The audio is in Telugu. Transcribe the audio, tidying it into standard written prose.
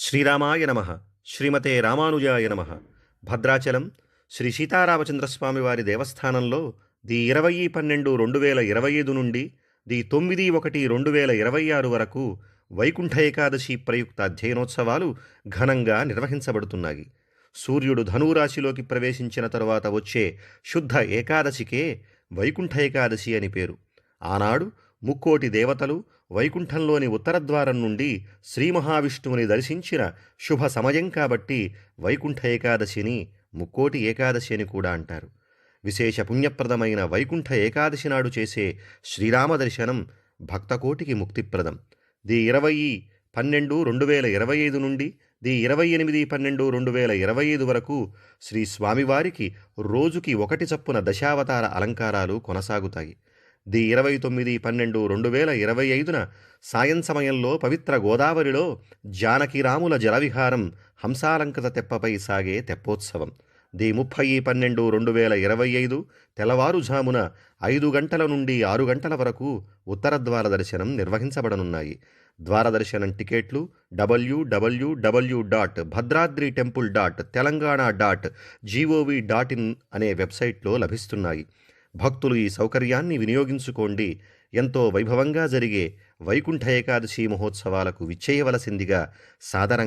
శ్రీరామాయ నమః. శ్రీమతే రామానుజాయ నమః. భద్రాచలం శ్రీ సీతారామచంద్రస్వామి వారి దేవస్థానంలో ది 20/12/2025 నుండి ది 9/1/2026 వరకు వైకుంఠ ఏకాదశి ప్రయుక్త అధ్యయనోత్సవాలు ఘనంగా నిర్వహించబడుతున్నాయి. సూర్యుడు ధనురాశిలోకి ప్రవేశించిన తరువాత వచ్చే శుద్ధ ఏకాదశికే వైకుంఠ ఏకాదశి అని పేరు. ఆనాడు ముక్కోటి దేవతలు వైకుంఠంలోని ఉత్తరద్వారం నుండి శ్రీ మహావిష్ణువుని దర్శించిన శుభ సమయం కాబట్టి వైకుంఠ ఏకాదశిని ముక్కోటి ఏకాదశి అని కూడా అంటారు. విశేష పుణ్యప్రదమైన వైకుంఠ ఏకాదశి నాడు చేసే శ్రీరామ దర్శనం భక్తకోటికి ముక్తిప్రదం. ది 20/12/2025 నుండి ది 28/12/2025 వరకు శ్రీ స్వామివారికి రోజుకి ఒకటి చప్పున దశావతార అలంకారాలు కొనసాగుతాయి. ది 29/12/2025 సాయం సమయంలో పవిత్ర గోదావరిలో జానకిరాముల జలవిహారం హంసాలంకృత తెప్పపై సాగే తెప్పోత్సవం. ది 30/12/2025 తెల్లవారుజామున 5 గంటల నుండి 6 గంటల వరకు ఉత్తరద్వార దర్శనం నిర్వహించబడనున్నాయి. ద్వారదర్శనం టికెట్లు www.bhadradratemple.telangana.gov.in అనే వెబ్సైట్లో లభిస్తున్నాయి. భక్తులు ఈ సౌకర్యాన్ని వినియోగించుకోండి. ఎంతో వైభవంగా జరిగే వైకుంఠ ఏకాదశి మహోత్సవాలకు విచ్చేయవలసిందిగా సాదరంగా